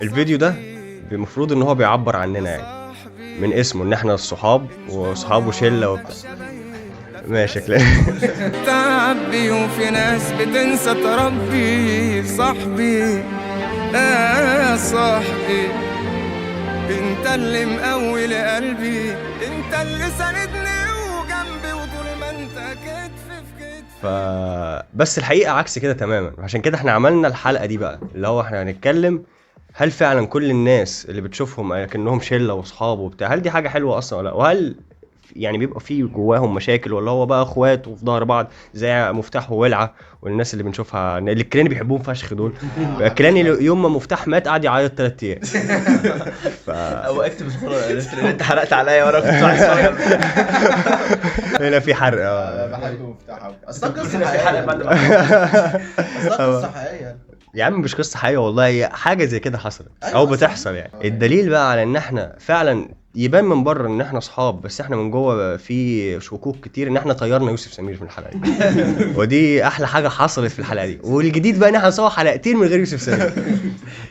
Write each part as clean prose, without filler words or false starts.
الفيديو ده المفروض ان هو بيعبر عننا يعني من اسمه ان احنا الصحاب وصحاب وشله وبتاع. ماشي كده. تعبي وفي ناس بتنسى تربي صاحبي. صاحبي انت اللي مقوي قلبي، انت اللي ساندني وجنبي وطول ما انت كتف في كتف. بس الحقيقه عكس كده تماما، عشان كده احنا عملنا الحلقه دي بقى اللي هو احنا هنتكلم هل فعلا كل الناس اللي بتشوفهم كأنهم شله واصحاب وبتاع، هل دي حاجه حلوه اصلا ولا لا؟ وهل يعني بيبقى فيه جواهم مشاكل ولا هو بقى اخوات وفي ظهر بعض زي مفتاح وولعه والناس اللي بنشوفها اللي الكلاني بيحبوهم فشخ دول. الكلاني يوم ما مفتاح مات قعد يعيط 3 ايام. وقفت بسرعه انت حرقت عليا وانا كنت عايز اتفرج. هنا في حرق. بحب مفتاحها اصلا قصه قصه في حلقه حقيقيه بعد ما اصلا قصه حقيقيه. يا عم مش قصه حقيقيه والله، هي حاجه زي كده حصلت أيوة او أصلاً. بتحصل يعني. الدليل بقى على ان احنا فعلا يبان من بره ان احنا اصحاب بس احنا من جوه في شكوك كتير، ان احنا طيرنا يوسف سمير في الحلقه دي. ودي احلى حاجه حصلت في الحلقه دي. والجديد بقى ان احنا هنصور حلقتين من غير يوسف سمير.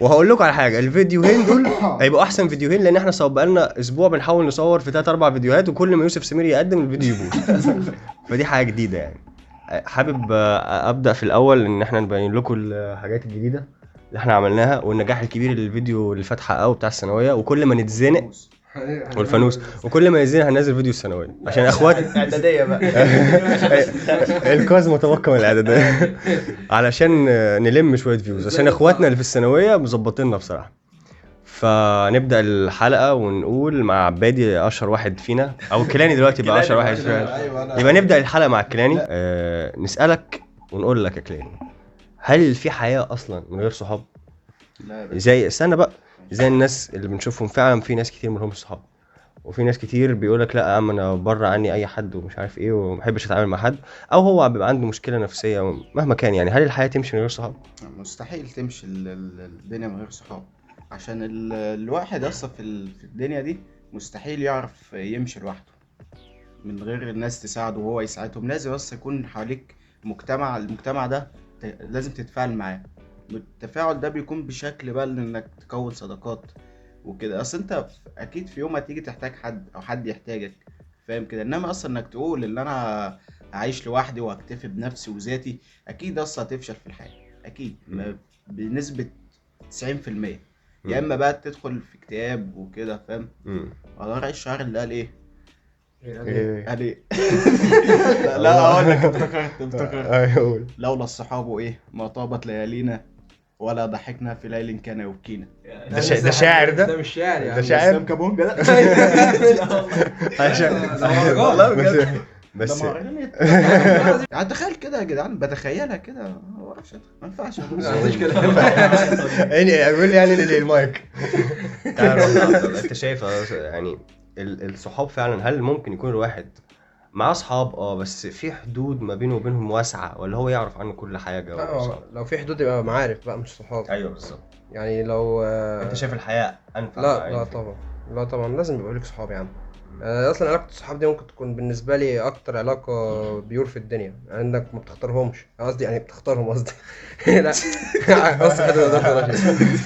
وهقول لكم على حاجه، الفيديوهين دول هيبقوا احسن فيديوهين لان احنا بقى لنا اسبوع بنحاول نصور في 3-4 فيديوهات وكل ما يوسف سمير يقدم الفيديو يبوظ. فدي حاجه جديده يعني. حابب ابدا في الاول ان احنا نبين لكم الحاجات الجديده اللي احنا عملناها والنجاح الكبير اللي الفيديو اللي فات حققه بتاع الثانويه، وكل ما نتزنق والفانوس وكل ما ينزل هننزل فيديو الثانويه عشان اخوات اعداديه بقى. الكاز متوقع من الاعداد علشان نلم شويه فيوز عشان اخواتنا اللي في الثانويه مظبطيننا بصراحه. فنبدا الحلقه ونقول مع عبادي اشهر واحد فينا او الكلاني دلوقتي بقى اشهر واحد فينا. يبقى نبدا الحلقه مع الكلاني. نسالك ونقول لك يا كلاني، هل في حياه اصلا من غير صحاب؟ زي استنى بقى، زي الناس اللي بنشوفهم فعلا في ناس كتير منهم صحاب وفي ناس كتير بيقولك لا يا عم انا بره عني اي حد ومش عارف ايه ومحبش اتعامل مع حد، او هو بيبقى عنده مشكله نفسيه مهما كان يعني. هل الحياه تمشي من غير صحاب؟ مستحيل تمشي الدنيا من غير صحاب، عشان الواحد اصلا في الدنيا دي مستحيل يعرف يمشي لوحده من غير الناس تساعده وهو يساعدهم. لازم بس يكون حواليك المجتمع ده لازم تتفاعل معاه. التفاعل ده بيكون بشكل بقى انك تكون صداقات وكده. اصل انت اكيد في يوم هتيجي تحتاج حد او حد يحتاجك، فاهم كده؟ انما اصلا انك تقول ان انا هعيش لوحدي وهكتفي بنفسي وذاتي، اكيد اصلا هتفشل في الحياة اكيد بنسبة 90%. يا اما بقى تدخل في اكتئاب وكده، فاهم؟ على رأي الشاعر اللي قال ايه قال ايه لا اقول لك، افتكرت لولا الصحاب ايه ما طابت ليالينا ولا ضحكنا في ليل كان يبكينا. ده شاعر، ده مش شاعر يعني، ده شاعر كابونجا ده والله بجد. بس يعني تخيل كده يا جدعان، بتخيلها كده ما ينفعش يعني اقول يعني المايك. انت شايف يعني الصحاب فعلا هل ممكن يكون الواحد مع اصحاب بس في حدود ما بينه وبينهم واسعه، ولا هو يعرف عنه كل حاجه؟ لو في حدود يبقى معارف بقى مش صحاب. ايوه بالظبط. يعني لو انت شايف الحياه انفع؟ لا طبعا لازم يبقى لك صحاب يا عم. اصلا علاقه الصحاب دي ممكن تكون بالنسبه لي اكتر علاقه بيور في الدنيا، يعني انك ما بتختارهمش، قصدي يعني بتختارهم قصدي. لا قصدي كده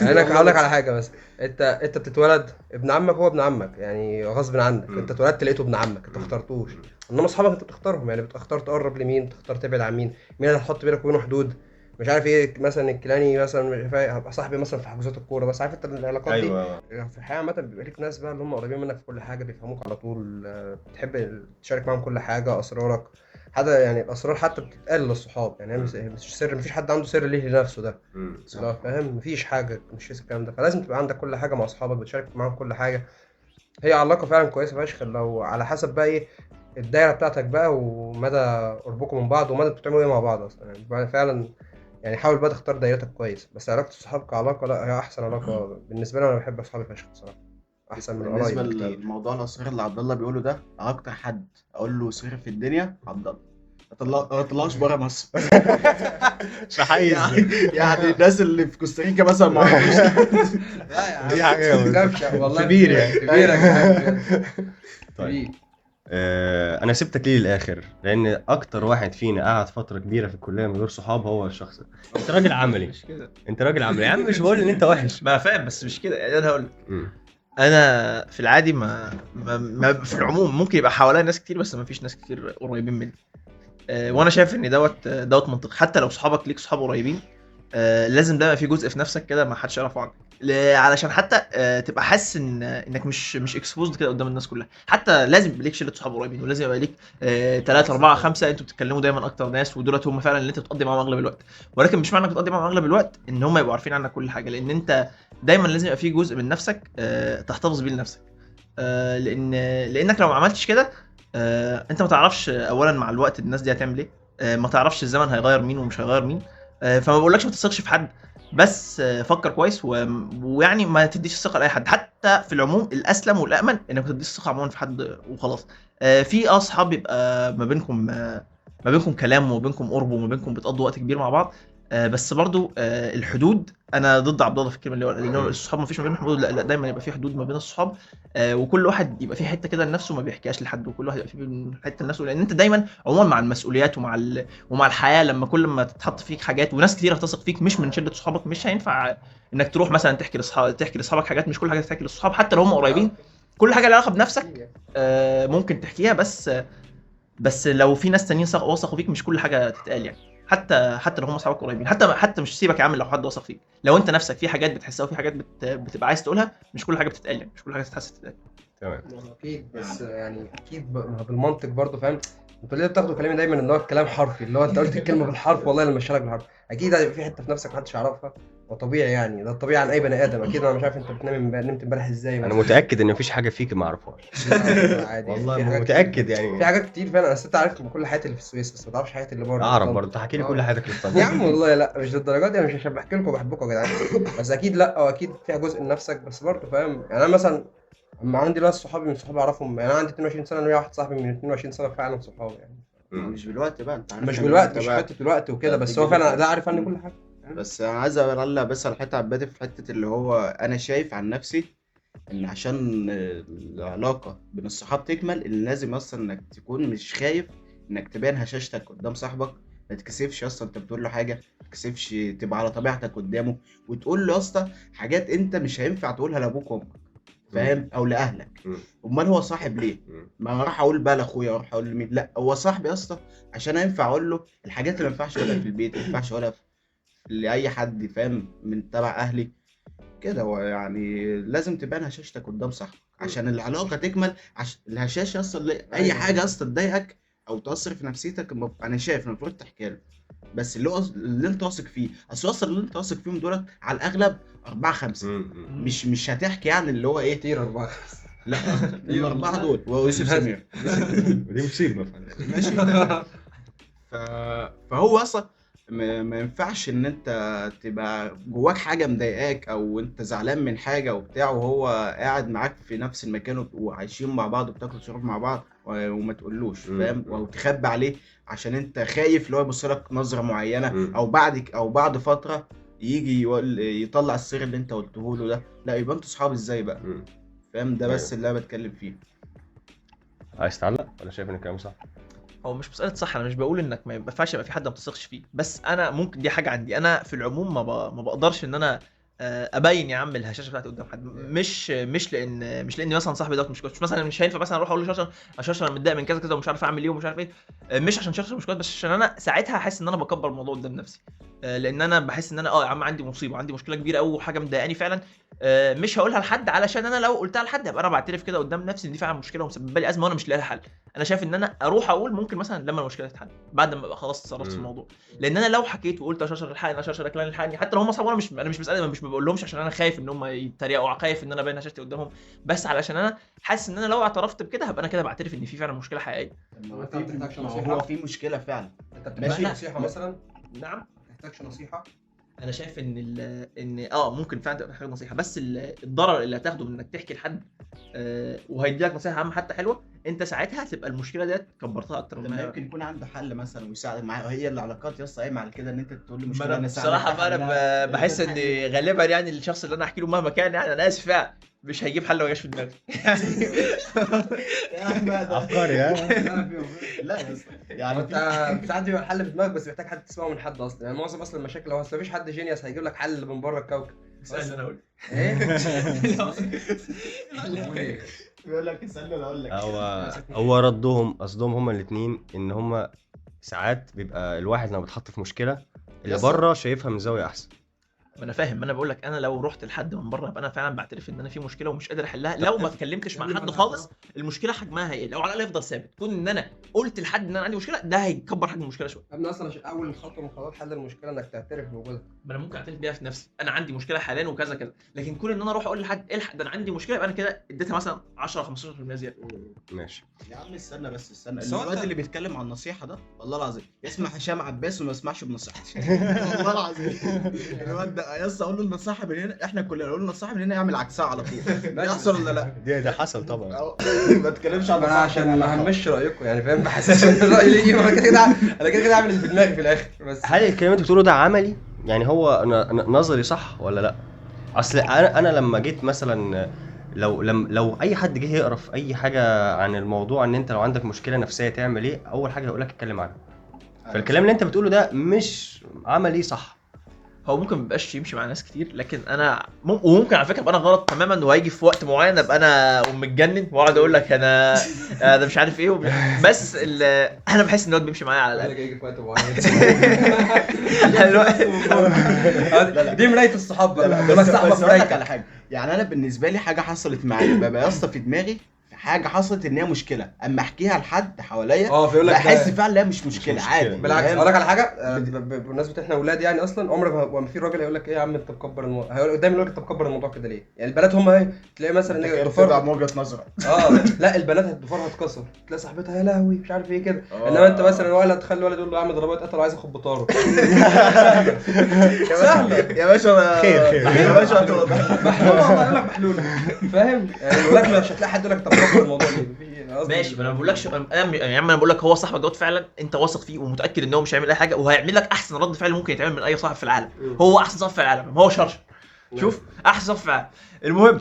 يعني انا هقول لك على حاجه، بس انت بتتولد ابن عمك هو ابن عمك يعني غصب عنك. انت اتولدت لقيته ابن عمك، انت ما اخترتوش. انما اصحابك انت بتختارهم، يعني بتختار تقرب لمين، بتختار تبعد عن مين اللي هتحط بينك وبينه حدود. مش عارف ايه، مثلا الكلاني مثلا هبقى صاحبي مثلا في حجوزات الكوره، بس عارف انت العلاقات دي. ايوه في الحياه عامه بيبقى ليك ناس بقى اللي هم قريبين منك في كل حاجه، بيفهموك على طول، بتحب تشارك معاهم كل حاجه، اسرارك. حتى يعني الاسرار حتى بتتقال للصحاب، يعني مش سر، مفيش حد عنده سر ليه لنفسه ده. لا فاهم، مفيش حاجه مش الكلام ده. فلازم تبقى عندك كل حاجه مع اصحابك، بتشارك معاهم كل حاجه. هي علاقه فعلا كويسه فشخ لو على حسب بقى ايه الدايره بتاعتك بقى ومدى قربكم من بعض ومدى بتعملوا ايه مع بعض اصلا. يعني فعلا يعني حاول بقى تختار دايرتك كويس. بس علاقه الصحاب كعلاقه لا، هي احسن علاقه بالنسبه لي. انا بحب اصحابي فشخ بصراحه، احسن من بالنسبه القرايب كتير. للموضوع الاسرار اللي عبد الله بيقوله ده، اكتر حد اقول له سر في الدنيا عبد الله. ما طلعش بره مصر. حقيقي يعني الناس اللي في كوستاريكا مثلا ما عرفوش. لا يا عم دي حاجه والله كبير يعني. كبير يا جدعان. طيب انا سبتك ليه للاخر لان اكتر واحد فينا قعد فتره كبيره في الكليه من غير صحاب هو الشخص ده. انت راجل عملي، مش كده. انت راجل عملي يا عم، مش بقول ان انت وحش. ما فاهم بس مش كده يعني. انا هقول مم. انا في العادي ما في العموم ممكن يبقى حواليا ناس كتير بس ما فيش ناس كتير قريبين مني. وانا شايف ان دوت منطقي. حتى لو صحابك ليك صحاب قريبين لازم ده يبقى في جزء في نفسك كده ما حدش يعرفه عنك، علشان حتى تبقى حاسس انك مش اكسبوزد كده قدام الناس كلها. حتى لازم يبقى ليك شله صحاب قريبين، ولازم يبقى ليك 3 4 5 انتوا بتتكلموا دايما اكتر ناس، ودولت هم فعلا اللي انت بتقضي معاهم اغلب الوقت. ولكن مش معنى انك بتقضي معاهم اغلب الوقت ان هم يبقوا عارفين عنك كل حاجه، لان انت دايما لازم يبقى في جزء من نفسك تحتفظ بيه لنفسك. لانك لو ما عملتش كده انت ما تعرفش اولا مع الوقت الناس دي هتعمل ايه، ما تعرفش الزمن هيغير مين ومش هيغير مين. فما بقولكش ما تثقش في حد، بس فكر كويس ويعني ما تديش الثقه لاي حد. حتى في العموم الاسلم والامن انك ما تديش الثقه عموما في حد وخلاص. في اصحاب يبقى ما بينكم كلام وما بينكم قرب وما بينكم بتقضوا وقت كبير مع بعض، بس برضو الحدود. انا ضد عبد الله في الكلمه اللي هو لان الصحاب ما فيش ما بينهم حدود، لا دايما يبقى في حدود ما بين الصحاب. وكل واحد يبقى في حته كده لنفسه ما بيحكيهاش لحد، وكل واحد يبقى في حته لنفسه، لان انت دايما عموما مع المسؤوليات ومع الحياه لما كل ما تتحط فيك حاجات وناس كتير هتثق فيك مش من شده صحابك، مش هينفع انك تروح مثلا تحكي لاصحابك حاجات. مش كل حاجه تحكي للصحاب حتى لو هم قريبين. كل حاجه لها علاقه بنفسك ممكن تحكيها، بس لو في ناس تانيين وثقوا فيك مش كل حاجه تتقال يعني. حتى لو هم اصحابك قريبين، حتى مش سيبك يا عم لو حد وثق فيك، لو انت نفسك في حاجات بتحسها وفي حاجات بتبقى عايز تقولها، مش كل حاجه بتتقال يعني، مش كل حاجه تتقال. تمام. اكيد بس يعني اكيد بالمنطق برضه فاهم. انتوا ليه بتاخدوا كلامي دايما ان هو الكلام حرفي، اللي هو انت قلت الكلمه بالحرف والله اللي مشيلك بالحرف. اكيد هيبقى في حته في نفسك محدش يعرفها، وطبيعي يعني ده الطبيعي عن اي بني ادم. اكيد انا مش عارف انت نمت امبارح ازاي انا مثلا. متاكد ان مفيش حاجه فيك ما اعرفهاش. عادي والله في حاجات متاكد كتير. يعني. في حاجات كتير فعلا. انا ست عارف كل حياتي اللي في السويس بس ما تعرفش حياتي اللي بره. اعرف برضه، تحكي لي كل حياتك يا للطنجة. عم والله لا مش للدرجات دي. انا مش عشان بحكي لكم بحبكم يا جدعان، بس اكيد لا، واكيد فيها جزء من نفسك بس برضه فاهم. يعني انا مثلا اما عندي ناس صحابي من صحابي اعرفهم، يعني انا عندي 22 سنه ويا واحد صاحبي من 22 سنه فعلا صحابي يعني. مش بالوقت بقى، انت عارف مش إن بالوقت، أنت مش بقى- حته الوقت وكده، بس بتيجي هو فعلا لك- ده عارف عني كل حاجه. بس انا عايز اعلق بس على حته عبادي في حته اللي هو انا شايف عن نفسي ان عشان العلاقه بين الصحاب تكمل اللي لازم اصلا انك تكون مش خايف انك تبان هشاشتك قدام صاحبك. ما تكسفش اصلا انت بتقول له حاجه، ما تكسفش تبقى على طبيعتك قدامه وتقول له اصلا حاجات انت مش هينفع تقولها لابوك وامك، فاهم؟ او لاهلك. مم. امال هو صاحب ليه؟ مم. ما راح اقول بقى لاخويا اروح اقول لمين؟ لا هو صاحبي اصلا عشان ينفع اقول له الحاجات اللي ما ينفعش اقولها في البيت، ما ينفعش اقولها لاي حد، فاهم؟ من تبع اهلي كده. هو يعني لازم تبان هشاشتك قدام صاحبك عشان العلاقه تكمل. عشان الهشاشه اصلا اي حاجه اصلا تضايقك او تاثر في نفسيتك انا شايف المفروض تحكي له، بس اللي انت واثق فيه. اصل اللي انت واثق فيهم دولت على الاغلب 4 5، مم. مش هتحكي يعني اللي هو ايه. كتير 4 لا الاربعه دول ويوسف سمير دي مصيبه. ماشي. فهو اصلا ما ينفعش ان انت تبقى جواك حاجه مضايقاك او انت زعلان من حاجه وبتاع وهو قاعد معاك في نفس المكان وعايشين مع بعض وبتاكلوا شرب مع بعض وما تقولوش، فاهم؟ او تخبي عليه عشان انت خايف لو يبص لك نظره معينه، او بعد فتره يجي يطلع السر اللي انت قلته له ده. لا يبقى انتوا صحاب ازاي بقى؟ فاهم؟ ده بس اللي انا بتكلم فيه. عايز تعلق ولا شايف ان الكلام صح؟ هو مش مسألة صح، انا مش بقول انك ما ينفعش يبقى في حد ما بتثقش فيه، بس انا ممكن دي حاجة عندي انا في العموم ما بقدرش ان انا ابين يا عم الهشاشه بتاعتي قدام حد. مش لان مثلا صاحبي ده مش كويس، مثلا مش هينفع مثلا اروح اقول له شاشه انا متضايق من كذا كذا ومش عارف اعمل ايه ومش عارف ايه. مش عشان شاشه مش كويس، بس عشان انا ساعتها احس ان انا بكبر الموضوع قدام نفسي، لان انا بحس ان انا يا عم عندي مصيبه، عندي مشكله كبيره قوي وحاجه مضايقاني فعلا. مش هقولها لحد علشان انا لو قلتها لحد يبقى انا بعترف كده قدام نفسي ان دي فعلا مشكله ومسببه لي ازمه وانا مش لاقي لها حل. انا شايف ان انا اروح اقول ممكن مثلا لما المشكله تتحل بعد ما ابقى خلاص اتصرفت في الموضوع. لان انا لو حكيت وقلت يا شاشه الحقني يا شاشه ركلاني الحقني، حتى لو هم اصحابي انا مش مسألة، مش بقول لهمش عشان انا خايف ان هم يتريقوا او خايف ان انا باين هشاشتي قدامهم، بس علشان انا حاسس ان انا لو اعترفت بكده هبقى انا كده بعترف ان في فعلا مشكله حقيقيه. هو في مشكله فعلا. انت بتحتاج نصيحه مثلا؟ نعم ما تحتاجش نصيحه. انا شايف ان ممكن فعلا تبقى محتاج نصيحه، بس الضرر اللي هتاخده من انك تحكي لحد وهيدي لك نصيحه عامه حتى حلوه، انت ساعتها هتبقى المشكله ديت كبرتها اكتر لما يمكن يكون عنده حل مثلا ويساعدك معاه. هي العلاقات يا اسطى قايمه على كده ان انت تقول له مشكله انا انا بصراحه بقى انا بحس ان غالبا يعني الشخص اللي انا احكي له مهما كان يعني انا اسف يعني مش هيجيب حل ما جاش في دماغي. عبقري ها. لا يا اسطى يعني يعني انت ساعات بيبقى الحل في دماغك بس محتاج حد تسمعه من حد اصلا. يعني معظم اصلا المشاكل لو مفيش حد جينيوس هيجيب لك حل من بره الكوكب. استنى انا اقول ايه؟ بيقول لك استنى انا اقول لك. هو ردهم قصدهم هما الاثنين ان هما ساعات بيبقى الواحد لما بيتحط في مشكله اللي يس. بره شايفها من زاويه احسن. ما انا فاهم، ما انا بقول لك انا لو رحت لحد من بره ابقى انا فعلا بعترف ان انا في مشكله ومش قادر احلها. لو ما اتكلمتش مع حد خالص المشكله حجمها هيقل، لو على الاقل يفضل ثابت. كون ان انا قلت لحد ان انا عندي مشكله ده هيكبر حجم المشكله شويه. ابني اصلا عشان اول خطوه من خطوات حل المشكله انك تعترف بوجودها. ما انا ممكن اعترف بيها في نفسي، انا عندي مشكله حاليا وكذا كذا، لكن كون ان انا اروح اقول لحد الحق ده انا عندي مشكله يبقى انا كده اديتها مثلا 10 15% زياده. ماشي. يا عم استنى بس استنى، بس هو الواد أنت- اللي بيتكلم عن النصيحه ده والله العظيم يسمع هشام عباس وما يسمعش بنصيحتي. والله العظيم الواد ده يا اسطى اقول له النصيحه من هنا، احنا كلنا نقول له النصيحه من هنا يعمل عكسها على طول. يحصل ولا لا؟ ده حصل طبعا. ما تتكلمش عن انا النصيحة عشان ما همش رايكم يعني فاهم، بحسس ان الراي ليه انا كده اعمل اللي في دماغي في الاخر بس. هل الكلام اللي بتقوله ده عملي؟ يعني هو نظري صح ولا لا؟ اصل انا لما جيت مثلا لو اي حد جه يقرا في اي حاجه عن الموضوع ان انت لو عندك مشكله نفسيه تعمل ايه، اول حاجه هيقول لك اتكلم عنها. فالكلام اللي انت بتقوله ده مش عملي صح. هو ممكن ميبقاش يمشي مع ناس كتير، لكن انا وممكن على فكره ابقى انا غلط تماما، وهيجي في وقت معين ابقى انا متجنن واقعد اقول لك انا ده مش عارف ايه بس انا بحس ان هو بيمشي معايا على انا الاقل. جاي في وقت معين. الوقت- دي مرايه الصحاب بقى. بس صاحبك اقول لك مرايتك. على حاجه، يعني انا بالنسبه لي حاجه حصلت معايا ببقى يا اسطى في دماغي حاجه حصلت ان هي مشكله، اما احكيها لحد حواليا فيقول لك بحس ده- فعلا لا مش مشكله مشكلة. عادي. بالعكس فاهم؟ اقول لك على حاجه بمناسبه احنا اولاد يعني اصلا عمر ما في راجل هيقول لك ايه يا عم انت مكبر الموضوع، هيقول دايما يقول لك انت مكبر الموضوع كده ليه؟ يعني البنات هم ايه تلاقي مثلا انت ان كده الضفار بتدعم وجهه نظرك. لا البنات ضفارها اتكسر تلاقي صاحبتها يا لهوي مش عارف ايه كده. آه. انما انت مثلا ولد تخلي الولد يقول له يا عم ضربات قتل وعايز اخد بطاره. سهله يا باشا خير. يا باشا محلوله والله يقول لك محلوله فاهم. يعني الولاد مش هتلاقي حد يقول لك طب كبر الموضوع ليه؟ ماشي، ما انا ما بقولكش يا عم، انا بقول لك هو صاحبك دوت فعلا انت واثق فيه ومتاكد ان هو مش هيعمل اي حاجه، وهيعمل لك احسن رد فعل ممكن يتعمل من اي صاحب في العالم. هو احسن صاحب في العالم، ما هو شرشر. شوف احسن صاحب في العالم. المهم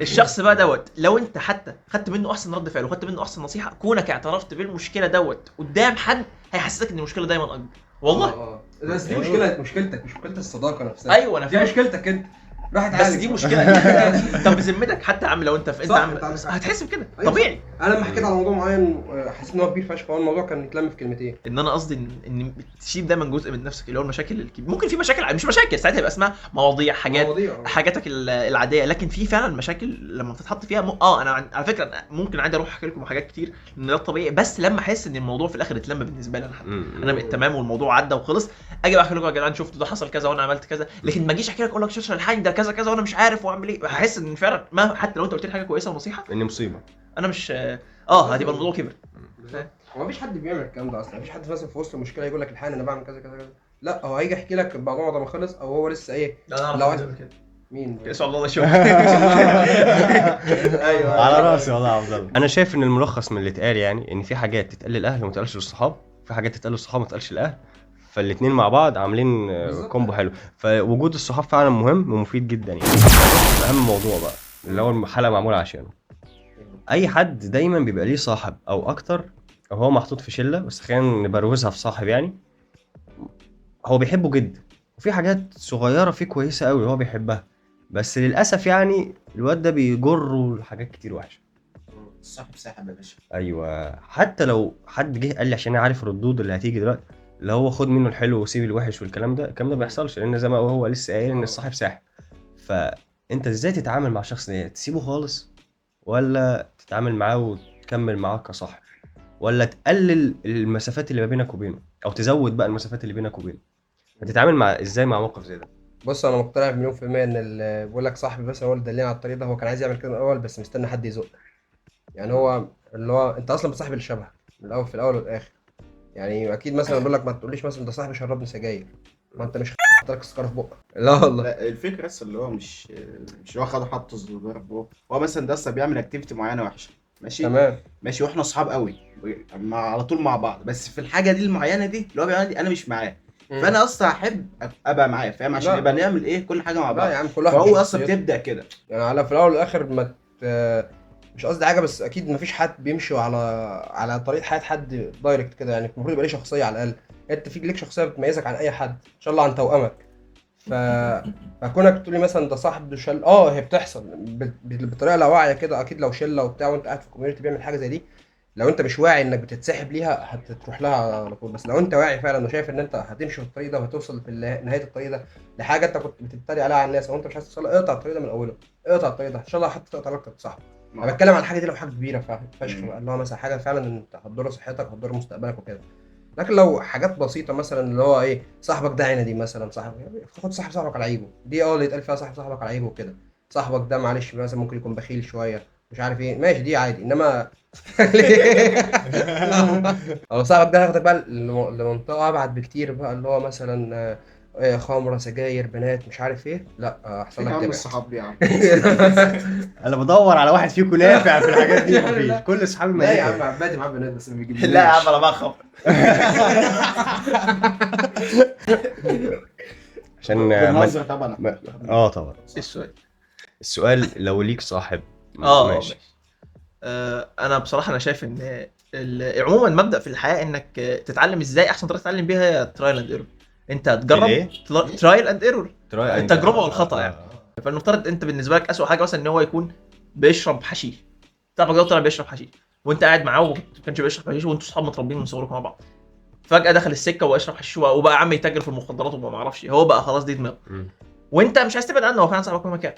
الشخص بقى دوت لو انت حتى خدت منه احسن رد فعل وخدت منه احسن نصيحه، كونك اعترفت بالمشكله دوت قدام حد هيحسسك ان المشكله دايما اكبر. والله بس دي مشكلتك مش مشكله الصداقه نفسها. ايوه انا دي فاهم، مشكلتك انت راح بس تعالج. دي مشكله. طب بذمتك حتى عم لو انت في انت صح، عم انت عندك حق. هتحس بكده أيوة. طبيعي. انا لما حكيت على موضوع معين حسيت ان هو كبير فشخ، هو الموضوع كان يتلم في كلمتين. ان انا قصدي ان تشيل دايما جزء من نفسك اللي هو المشاكل الكبيره. ممكن في مشاكل مش مشاكل ساعتها يبقى اسمها مواضيع حاجاتك العاديه، لكن في فعلا مشاكل لما بتتحط فيها انا على فكره أنا ممكن عادي اروح احكي لكم حاجات كتير ان ده الطبيعي، بس لما احس ان الموضوع في الاخر اتلم بالنسبه لي انا حتى انا بقيت تمام والموضوع عدى وخلص، اجي بقى احكي لكم يا جدعان شفتوا ده حصل كذا وانا عملت كذا، لكن ما اجيش احكي لك اقول لك شوف الحاج ده كذا كذا وانا مش عارف واعمل ايه. هحس ان فعلا ما حتى لو انت قلت لي حاجه كويسه ونصيحه ان مصيبه انا مش هتبقى الموضوع كبر. هو مفيش حد بيعمل الكلام ده اصلا. مفيش حد مثلا في وسط المشكله يقول لك الحقني انا بعمل كذا كذا كذا. لا هو هيجي يحكي لك الموضوع بعد ما خلص او هو لسه ايه. لو عايز مين اسمع الله يشوف. ايوه على راسي والله يا عبد الله. انا شايف ان الملخص من اللي اتقال يعني ان في حاجات تتقال للاهل وما تتقالش للصحاب، في حاجات تتقال للصحاب وما تتقالش للاهل، فالاثنين مع بعض عاملين كومبو حلو. فوجود الصحاب فعلا مهم ومفيد جدا يعني. اهم موضوع بقى اللي هو الحلقه معموله عشانه، اي حد دايما بيبقى ليه صاحب او اكتر، او هو محطوط في شله، بس خلينا نبروزها في صاحب يعني هو بيحبه جدا، وفي حاجات صغيره فيه كويسه قوي هو بيحبها، بس للاسف يعني الواد ده بيجره لحاجات كتير وحشه. الصاحب ساحب يا باشا. ايوه، حتى لو حد جه قال لي عشان انا عارف الردود اللي هتيجي دلوقتي اللي هو خد منه الحلو وسيب الوحش والكلام ده، الكلام ده ما بيحصلش، لان زي ما هو لسه قايل ان الصاحب ساحب. فانت ازاي تتعامل مع شخص ده؟ تسيبه خالص ولا تتعامل معاه وتكمل معاه كصاحب، ولا تقلل المسافات اللي ما بينك وبينه او تزود بقى المسافات اللي بينك وبينه؟ هتتعامل مع ازاي مع موقف زي ده؟ بص انا مقتنع مليون في المية ان اللي بيقول لك صاحبي بس هو اللي دلني على الطريق ده، هو كان عايز يعمل كده من الاول بس مستني حد يزق. يعني هو اللي هو انت اصلا بتصاحب اللي شبهك من الاول في الاول والاخر. يعني اكيد مثلا بقول لك ما تقوليش مثلا ده صاحبي شربني سجاير، ما انت مش حاطط لك سكر في بقك. لا والله. لا الفكره بس اللي هو مش هو خد حط صغير بقى، هو مثلا ده بيعمل اكتيفيتي معينه وحشه ماشي تمام ماشي، واحنا اصحاب قوي على طول مع بعض، بس في الحاجه دي المعينه دي اللي هو بيعمل دي انا مش معاه. فانا اصلا احب ابقى معاه فاهم عشان لا. يبقى نعمل ايه كل حاجه مع لا بعض. يا عم كل واحد فهو اصلا بشخصيته. بتبدا كده. يعني على في الاول والاخر ما مش قصدي حاجه، بس اكيد مفيش حد بيمشي على طريقه حياه حد دايركت كده، يعني المفروض يبقى ليه شخصيه على الاقل. انت فيك ليك شخصيه بتميزك عن اي حد ان شاء الله عن توامك. ف فكونك تقولي مثلا ده صاحب شل، هي بتحصل بطريقه لا واعيه كده اكيد. لو شله وبتاع وانت قاعد في كوميونتي بيعمل حاجه زي دي، لو انت مش واعي انك بتتسحب ليها هتروح لها على طول. بس لو انت واعي فعلا وشايف ان انت هتمشي في الطريق ده وهتوصل في نهايه الطريق ده لحاجه انت كنت بتتريق عليها على الناس، او انت مش عايز توصل، اقطع الطريق ده من اوله. اقطع الطريق ده ان شاء الله حتى تقطع علاقتك بصاحبك. انا بتكلم عن الحاجه دي لو حاجه كبيره فشخ بقى، اللي هو مثلا حاجه فعلا انت هتضر صحتك هتضر مستقبلك وكده. لكن لو حاجات بسيطه مثلا اللي هو ايه، صاحبك ده عندي مثلا، صاحبك خد صاحبك على عيبه دي، اللي يتقال فيها صاحبك على عيبه وكده. صاحبك ده معلش مثلا ممكن يكون بخيل شويه مش عارف ايه، ماشي دي عادي. انما او صاحبك ده هياخدك بقى لمنطقه ابعد بكتير بقى، اللي هو مثلا خمره سجاير بنات مش عارف ايه، لا احسن فيك لك يا عم تبعد. الصحاب دي يا عم. انا بدور على واحد فيكم نافع في الحاجات دي، لا، مفيش. لا. كل اصحابي لا يا ميتة. عم عبادي معاه بنات بس ما بيجيبليش. لا يا عم انا بقى خبر. عشان بنهزر طبعا. طبعا. ايه السؤال؟ السؤال لو ليك صاحب ماشي. انا بصراحه انا شايف ان عموما مبدا في الحياه انك تتعلم ازاي. احسن طريقه تتعلم بيها هي ترايل اند ايرور. انت تجرب الإيه؟ ترايل اند ايرور، تراي التجربه والخطا يعني. فلنفترض انت بالنسبه لك اسوء حاجه مثلا ان هو يكون بيشرب حشيش. صاحبك ده طلع بيشرب حشيش وانت قاعد معاه وما كانش بيشرب حشيش وانتوا صحاب متربيين من صغركم مع بعض. فجاه دخل السكه واشرب حشيش وبقى عم يتاجر في المخدرات وما اعرفش هو بقى خلاص دي دماغه. وانت مش عايز تبعد عنه، هو فعلا صاحبك مهما كان.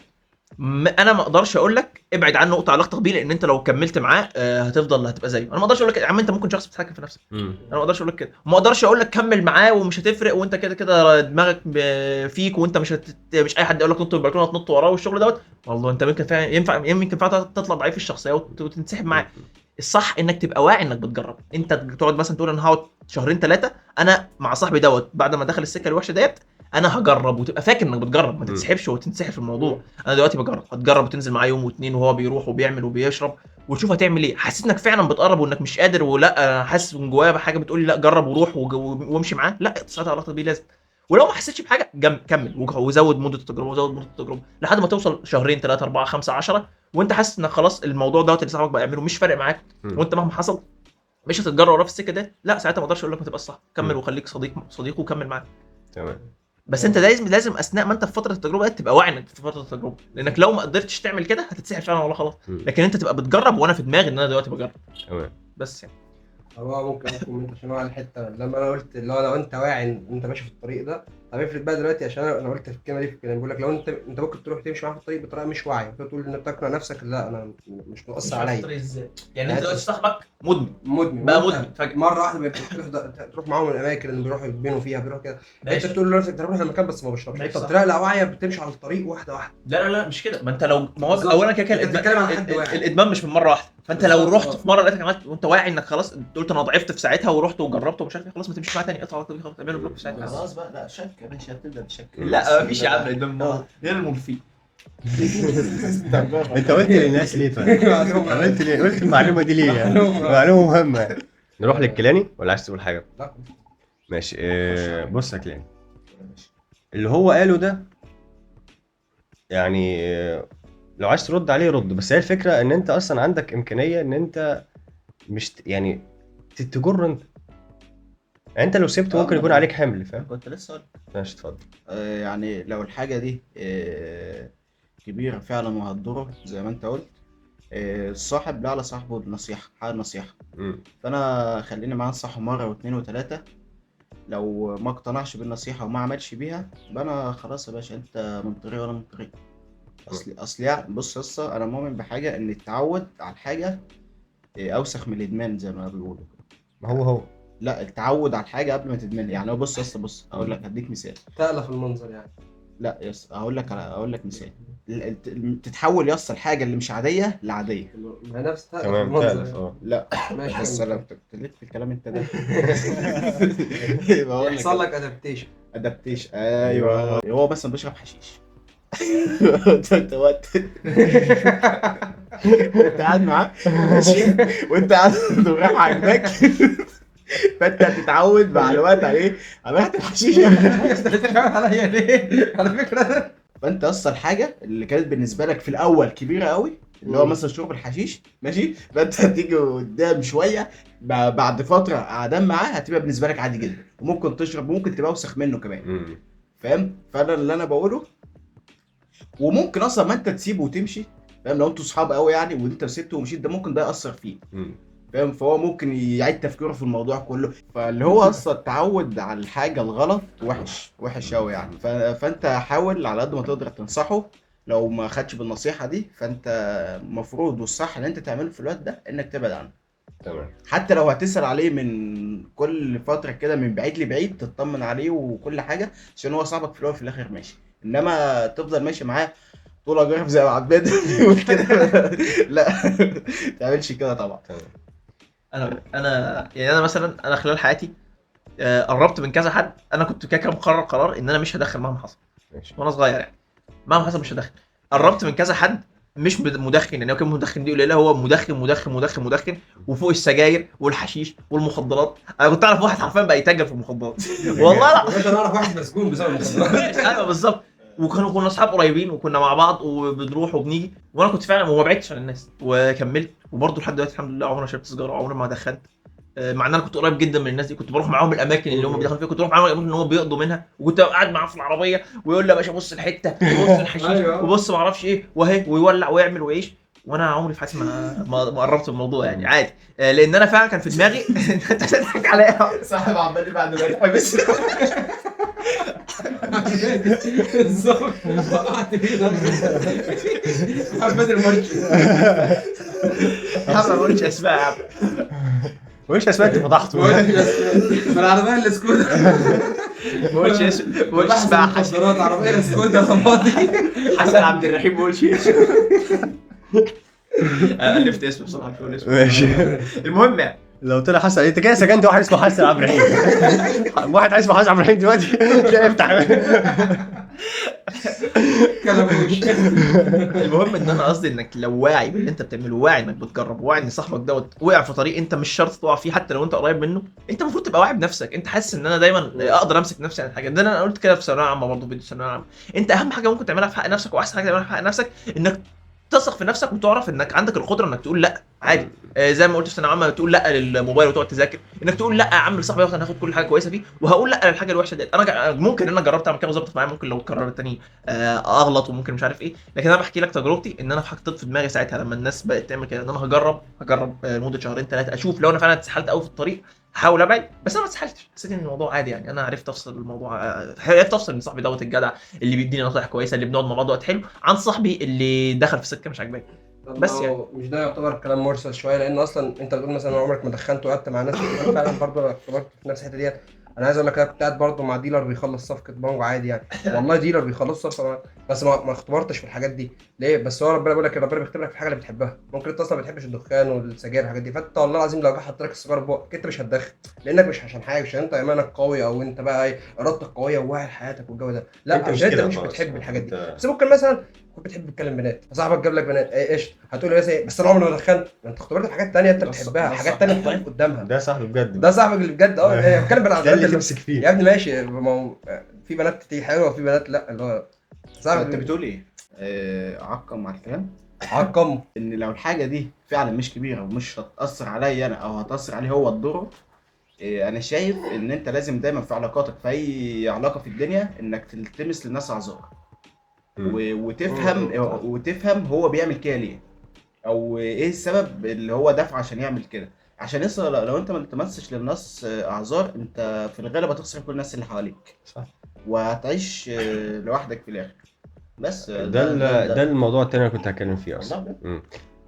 انا ما اقدرش اقول لك ابعد عنه اقطع علاقتك بيه، لان انت لو كملت معاه هتبقى زيه. انا ما اقدرش اقول لك يا عم انت ممكن شخص بتتحكم في نفسك، انا ما اقدرش اقول لك كده. وما اقدرش اقول لك كمل معاه ومش هتفرق وانت كده كده دماغك فيك وانت مش اي حد يقول لك نط بالبلكونه تنط وراه والشغل دوت. والله انت ممكن فعلا يمكن فعلا تطلع ضعيف الشخصيه وتنسحب معاه. الصح انك تبقى واعي انك بتجرب. انت تقعد مثلا تقول انا هقعد شهرين ثلاثه انا مع صاحبي دوت بعد ما دخل السكه الوحشه ديت انا هجرب، وتبقى فاكر انك بتجرب ما تتسحبش وتنسحب في الموضوع. انا دلوقتي بجرب، هتجرب وتنزل معاه يوم واتنين وهو بيروح وبيعمل وبيشرب وتشوف هتعمل ايه. حسيت انك فعلا بتقرب وانك مش قادر ولا انا حاسس من جوايا بحاجه بتقول لي لا جرب وروح وامشي معاه، لا ساعتها علاقتك بيه لازم. ولو ما حسيتش بحاجه كمل وزود مده التجربه وزود مده التجربه لحد ما توصل شهرين 3 4 5 10 وانت حاسس انك خلاص الموضوع دوت اللي صاحبك بقى يعمله مش فارق معاك وانت مهما حصل مش هتتجرأ وراه في السكه دي. لا ساعتها ما اقدرش اقول لك ما تبقاش صح، كمل وخليك صديق وكمل معاه. تمام. بس انت لازم اثناء ما انت في فتره التجربه دي تبقى واعي انك في فتره التجربه، لانك لو ما قدرتش تعمل كده هتتسحب فعلا ولا خلاص. لكن انت تبقى بتجرب وانا في دماغي ان انا دلوقتي بجرب تمام. بس يعني. هو ممكن اكون عشان هو على الحته لما انا قلت اللي هو لو انت واعي ان انت ماشي في الطريق ده. طب افرض بقى دلوقتي عشان انا قلت في الكلمه دي في الكلام بقول لك لو انت ممكن تروح تمشي معاه في الطريق بطريقه مش واعيه، تقول انك تقنع نفسك لا انا مش مؤثر عليا. ازاي يعني انت دلوقتي صاحبك مدمن بقى مدمن فجاه مره واحده تروح معاهم الاماكن اللي بيروحوا يبينوا فيها بيروحوا كده، انت تقول لنفسك ده روح المكان بس ما بشربش. انت بطريقه لا واعيه بتمشي على الطريق واحده واحده. لا مش كده. ما انت لو ما هو اولا كده انت بتتكلم عن حد واحد. الادمان مش من مره واحده. فانت لو رحت في مره لقيتك عملت وانت واعي انك خلاص قلت انا ضعفت في ساعتها ورحت وجربت ومش عارف ايه، خلاص ما تمشيش معاه تاني، اقطع علاقتك بيه خلاص، تعمل له بلوك في ساعتها. خلاص بقى لا شك يا باشا هتبدا تشك. لا مفيش يا عم الادمان غير الملفي. انت قلت للناس ليه طيب؟ قلت ليه؟ قلت المعلومه دي ليه يعني؟ معلومه مهمه. نروح للكلاني ولا عايز تقول حاجه؟ لا ماشي. بص يا كلاني، اللي هو قاله ده يعني لو عايز ترد عليه رد، بس هي الفكره ان انت اصلا عندك امكانيه ان انت مش يعني تجر انت. يعني انت لو سبت ممكن يكون عليك حمل، فاهم؟ كنت لسه اقول ماشي اتفضل. يعني لو الحاجه دي كبيره فعلا وهتضره زي ما انت قلت، الصاحب لا على صاحبه النصيحه حاجه نصيحه. فانا خليني معاه انصحه مره واثنين وثلاثه. لو ما اقتنعش بالنصيحه وما عملش بيها يبقى انا خلاص يا باشا انت من طريق وانا من طريق. اصل يعني بص يا انا مؤمن بحاجه ان التعود على الحاجه اوسخ من الادمان زي ما بيقولوا. ما هو لا التعود على الحاجه قبل ما تدمنها. يعني هو بص اقول لك هديك مثال. تألف المنظر يعني. لا يس اقول لك مثال. تتحول يس الحاجه اللي مش عاديه لعاديه. ما نفس تألف تمام المنظر. تألف لا ماشي بس كمل. انا تلت في الكلام انت ده. يحصل لك ادابتيشن. ادابتيشن ايوه. هو مثلا بيشرب حشيش. انت قاعد معاه وانت قاعد دغري عاجباك فانت هتتعود مع الوقت على ريحه الحشيش. عليا ليه على فكره؟ فانت اصلا الحاجه اللي كانت بالنسبه لك في الاول كبيره قوي، اللي هو مثلا شرب الحشيش، ماشي، فانت هتيجي قدام شويه بعد فتره قعدان معاه هتبقى بالنسبه لك عادي جدا، وممكن تشرب، ممكن تبقى اوسخ منه كمان، فاهم؟ فانا اللي انا بقوله، وممكن اصلا ما انت تسيبه وتمشي، فاهم؟ لو انتوا صحاب قوي يعني وانت سبته ومشيت، ده ممكن ده ياثر فيه، فاهم؟ فهو ممكن يعيد تفكيره في الموضوع كله. فاللي هو اصلا التعود على الحاجه الغلط وحش قوي يعني. فانت حاول على قد ما تقدر تنصحه. لو ما خدش بالنصيحه دي، فانت المفروض والصح اللي انت تعمله في الوقت ده انك تبعد عنه. تمام. حتى لو هتسأل عليه من كل فتره كده من بعيد لبعيد، تطمن عليه وكل حاجه، عشان هو صاحبك في الاول وفي الاخر، ماشي. انما تفضل ماشي معاه طول اجرف زي عباد كده، لا، ما تعملش كده طبعا. انا يعني انا مثلا انا خلال حياتي قربت من كذا حد. انا كنت كده مقرر قرار ان انا مش هدخل مهما حصل ماشي. وانا صغير يعني، مهما حصل مش هدخل. قربت من كذا حد مش مدخن، يعني هو كان مدخن دي قليله، هو مدخن وفوق السجاير والحشيش والمخدرات. انا كنت اعرف واحد حرفيا بقى يتاجر في المخدرات والله لا. مش انا اعرف واحد مسجون بسبب المخدرات. ايوه بالظبط. كنا اصحاب قريبين وكنا مع بعض وبنروح وبنيجي، وانا كنت فعلا وما بعدتش عن الناس وكملت، وبرضه لحد دلوقتي الحمد لله عمري ما شربت سيجاره وعمري ما دخنت. مع ان انا كنت قريب جدا من الناس دي، كنت بروح معاهم الاماكن اللي هم بيدخلوا فيها، كنت بروح معاهم الاماكن اللي هم بيقضوا منها، وكنت قاعد معاه في العربيه ويقول لي يا باشا بص الحته وبص الحشيش أيوة. وبص ما اعرفش ايه وهي، ويولع ويعمل ويعيش. وانا عمري في حياتي ما قربت من الموضوع يعني عادي. لان انا فعلا كان في دماغي انت بتضحك عليا. صاحب عمال بعد ما يتحبس. بالظبط وقعت كده. محمد المرشد. ما قلتش اسماء يا عم. وش اسمها انت فضحته؟ من العربيه الاسكودا. ما قلتش اسماء. مخدرات عربيه الاسكودا فاضي. حسن عبد الرحيم ما قلتش اسمه. الفت اسمه بصراحه مش هقول اسمه. ماشي. المهم يعني لو طلع حسن، انت كده سجنت واحد اسمه حسن عبد الرحيم. واحد اسمه حسن عبد الرحيم دلوقتي تلاقيه يفتح. كلاموش. المهم ان انا قصدي انك لو واعي باللي انت بتعمله، واعي انك بتجرب، واعي ان صاحبك دوت وقع في طريق انت مش شرط تقع فيه حتى لو انت قريب منه، انت المفروض تبقى واعي بنفسك. انت حاسس ان انا دايما اقدر امسك نفسي عن الحاجه ده. انا قلت كده في ثانويه عامه برضه، فيديو ثانويه عامه. انت اهم حاجه ممكن تعملها في حق نفسك، واحسن حاجه تعملها في حق نفسك، انك تثق في نفسك وتعرف انك عندك القدره انك تقول لا عادي. زي ما قلت في ثانويه عامه تقول لا للموبايل وتقعد تذاكر، انك تقول لا يا عم لصاحبي انا هاخد كل حاجه كويسه فيه وهقول لا للحاجه الوحشه ديت. انا ممكن انا جربت اعمل كده وظبطت معايا، ممكن لو اتكررت تاني اغلط وممكن مش عارف ايه، لكن انا بحكي لك تجربتي ان انا حطيت في دماغي ساعتها لما الناس بقت تعمل كده ان انا هجرب لمده شهرين ثلاثه، اشوف لو انا فعلا اتسحلت قوي في الطريق هحاول ابعد. بس انا ما اتسحلتش، حسيت ان الموضوع عادي يعني. انا عرفت افصل الموضوع، عرفت افصل من صاحبي دوت الجدع اللي بيديني نصايح كويسه، اللي بنقعد مع بعض وقت حلو، عن صاحبي اللي دخل في سكه مش عاجباني. بس يعني مش ده يعتبر كلام مرسل شويه، لان اصلا انت بتقول مثلا عمرك ما دخنت وقعدت مع ناس. انا فعلا برضه اختبرت في نفس الحته ديت. انا عايز اقول لك انا كنت قاعد برضه مع ديلر بيخلص صفقه بانجو عادي يعني، والله ديلر بيخلص صفقه، بس ما اختبرتش في الحاجات دي ليه. بس هو ربنا بيقول لك ربنا بيختبرك في الحاجه اللي بتحبها. ممكن انت اصلا ما بتحبش الدخان والسجاير والحاجات دي، فانت والله العظيم لو جه حط لك السيجاره في بقك انت مش هتدخن، لانك مش عشان حاجه، عشان انت ايمانك قوي او انت بقى ايه ارادتك قويه وواعي لحياتك والجو ده، لا انت مش عشان انت كده مش خالص. بتحب الحاجات دي. انت- بس ممكن مثلا كنت بتحب تتكلم بنات، صاحبك جاب لك بنات ايش هتقول له بس انا عمري ما دخنت. ما انت اختبرت حاجات تانية انت بتحبها، حاجات تانية بتضيف قدامها. ده صاحبي بجد. ده صاحبك اللي بجد يعني بتكلم ده بالعدد اللي تمسك يا فيه. ابني ماشي. ما هو في بنات كتير حلوه وفي بنات لا، اللي هو صاحبك انت بتقول ايه؟ اعقم على الكلام عقم. ان لو الحاجه دي فعلا مش كبيره ومش هتاثر عليا انا او هتاثر عليه هو تضره، انا شايف ان انت لازم دايما في علاقاتك في اي علاقه في الدنيا انك تلتمس للناس اعذار وتفهم هو بيعمل كده ليه، او ايه السبب اللي هو دافع عشان يعمل كده. عشان يصل لو انت ما التمسش للناس اعذار، انت في الغالب هتخسر كل الناس اللي حواليك، صح. وهتعيش لوحدك في الاخر. بس ده الموضوع التاني اللي كنت هتكلم فيه اصلا. والله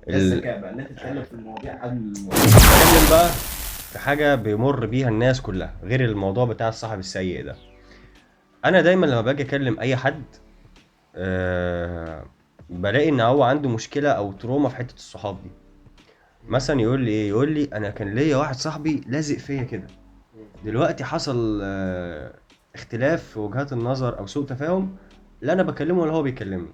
ال- الذكاء بقى ان انت تتكلم في المواضيع قبل الموضوع. اتكلم بقى في حاجه بيمر بيها الناس كلها غير الموضوع بتاع الصاحب السيء ده. انا دايما لما باجي اكلم اي حد بلاقي ان هو عنده مشكله او تروما في حته الصحاب دي. مثلا يقول لي ايه، يقول لي انا كان ليا واحد صاحبي لازق فيا كده، دلوقتي حصل اختلاف في وجهات النظر او سوء تفاهم، لا انا بكلمه ولا هو بيكلمني،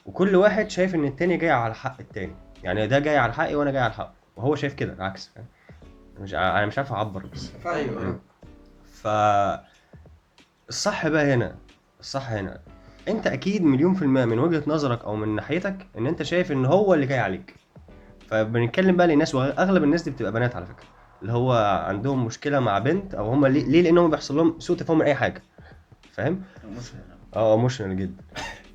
وكل واحد شايف ان التاني جاي على حق التاني، يعني ده جاي على حقي وانا جاي على حقه، وهو شايف كده العكس. انا مش عارف اعبر بس. ايوه ف الصح بقى هنا، الصح هنا انت اكيد 100% من وجهة نظرك او من ناحيتك ان انت شايف ان هو اللي جاي عليك. فبنتكلم بقى للناس، واغلب الناس دي بتبقى بنات على فكرة، اللي هو عندهم مشكلة مع بنت، او هم ليه لانهم بيحصل لهم سوء تفاهم من اي حاجة، فاهم؟ ايموشنال جدا.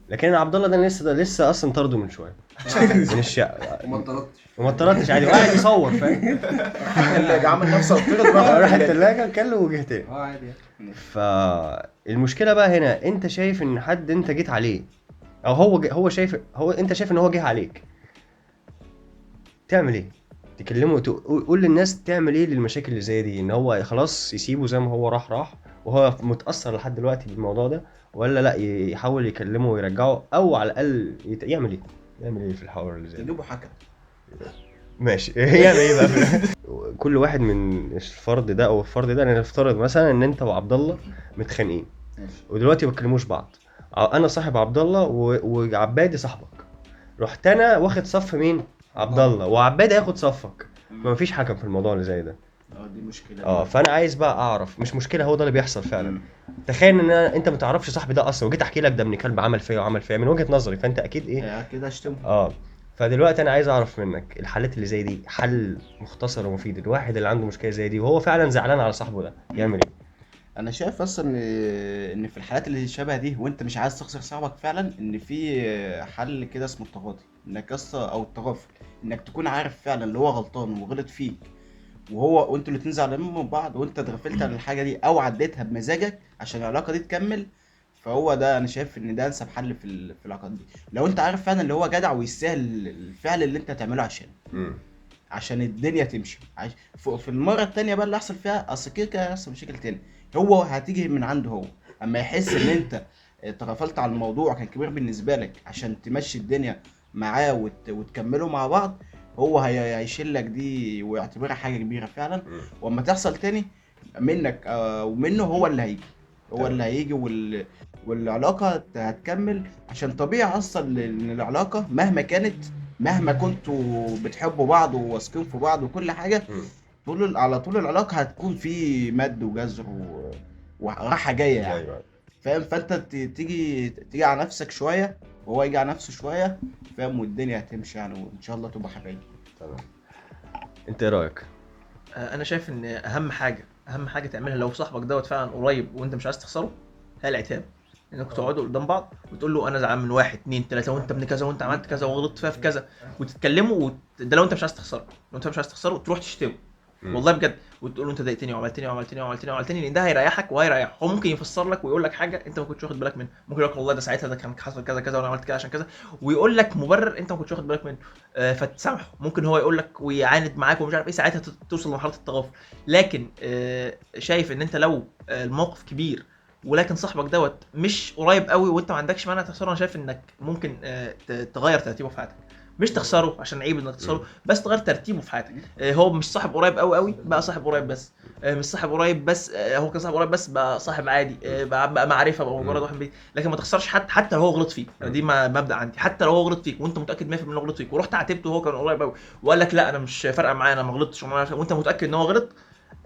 لكن عبد الله ده لسه اصلا طرده من شويه من الشقه، وما طردتش عادي، وقاعد يصور فاهم. اللي عمل نفسه طرد بقى راح الثلاجه كله وجه تاني. عادي. فالمشكله بقى هنا، انت شايف ان حد انت جيت عليه، او هو شايف، انت شايف ان هو جه عليك، تعمل ايه؟ تكلمه قول للناس تعمل ايه للمشاكل اللي زي دي؟ ان هو خلاص يسيبه زي ما هو راح وهو متاثر لحد دلوقتي بالموضوع ده، ولا لا يحاول يكلمه ويرجعه، او على الاقل يعمل ايه في الحوار اللي زي ده؟ يجيبوا حكم. ماشي. يعمل ايه بقى كل واحد من الفرد ده او الفرد ده، انا نفترض مثلا ان انت وعبد الله متخانقين ودلوقتي ما بتكلموش بعض، انا صاحب عبد الله وعبادي صاحبك، رحت انا واخد صف مين؟ عبد الله، وعبادي هياخد صفك، مفيش حكم في الموضوع اللي زي ده. دي مشكله. فانا عايز بقى اعرف، مش مشكله، هو ده اللي بيحصل فعلا. تخيل ان انت ما تعرفش صاحبي ده اصلا، وجيت احكي لك ده ابن كلب عمل فيا وعمل فيا من وجهه نظري، فانت اكيد ايه كده اشتمه. فدلوقتي انا عايز اعرف منك الحالات اللي زي دي، حل مختصر ومفيد الواحد اللي عنده مشكله زي دي وهو فعلا زعلان على صاحبه ده يعمل ايه؟ انا شايف اصلا ان في الحالات اللي شبه دي وانت مش عايز تخسر صاحبك فعلا، ان في حل كده اسمه التغاضي، انك اصلا او التغافل، انك تكون عارف فعلا اللي هو غلطان وغلط فيك، وانتوا الاتنين زعلانين من بعض، وانت اتغفلت عن الحاجه دي او عديتها بمزاجك عشان العلاقه دي تكمل. فهو ده انا شايف ان ده انسب حل في العلاقات دي، لو انت عارف فعلا اللي هو جدع ويستاهل الفعل اللي انت هتعمله عشان الدنيا تمشي. في المره التانية بقى اللي يحصل فيها اصل كده هيحصل مشاكل تاني، هو هتيجي من عنده هو، اما يحس ان انت تغفلت عن الموضوع كان كبير بالنسبه لك عشان تمشي الدنيا معاه وتكملوا مع بعض، هو هيشيلك دي ويعتبرها حاجه كبيره فعلا. واما تحصل تاني منك ومنه، هو اللي هيجي والعلاقه هتكمل، عشان طبيعي اصلا ان العلاقه مهما كنتوا بتحبوا بعض وواثقين في بعض وكل حاجه، على طول العلاقه هتكون في مد وجزر وراحه جايه يعني. فاهم؟ فانت تيجي على نفسك شويه وهو يجي على نفسه شويه، فاهم؟ والدنيا هتمشي يعني، وان شاء الله تبقى حبايب. تمام. انت ايه رايك؟ انا شايف ان اهم حاجه تعملها لو صاحبك دوت فعلا قريب وانت مش عايز تخسره، هي العتاب. انك تقعدوا قدام بعض وتقول له انا زعلان من 1 2 3 وانت ابن كذا وانت عملت كذا وغلطت فيها في كذا، وتتكلموا ده لو انت مش عايز تخسره، تروح تشتمه والله بجد، وتقول له انت ضايقتني وعملتني لان ده هيريحك وهيريحه. هو ممكن يفسر لك ويقول لك حاجه انت ما كنتش واخد بالك منها، ممكن يقول لك والله ده ساعتها ده كان حصل كذا كذا وانا عملت كده عشان كذا، ويقول لك مبرر انت ما كنتش واخد بالك منه، فتسامحه. ممكن هو يقول لك ويعاند معاك ومش عارف ايه، ساعتها توصل لمرحله التغافل. لكن شايف ان انت لو الموقف كبير ولكن صاحبك دوت مش قريب قوي وانت ما عندكش مانع تخسره، انا شايف انك ممكن تغير ترتيبه في حياتك، مش تخسره عشان عيب انك تخسره، بس تغير ترتيبه في حياتك. هو مش صاحب قريب قوي بقى صاحب قريب بس، مش صاحب قريب بس، هو كان صاحب قريب بس بقى صاحب عادي، بقى معرفه، بقى مجرد واحد بيه. لكن ما تخسرش حتى لو هو غلط فيك، دي مبدا عندي. حتى لو هو غلط فيك وانت متاكد 100% انه غلط فيك، ورحت عاتبته وهو كان قريب قوي وقال لك لا انا مش فارقه معايا انا ما غلطتش وانت متاكد ان هو غلط،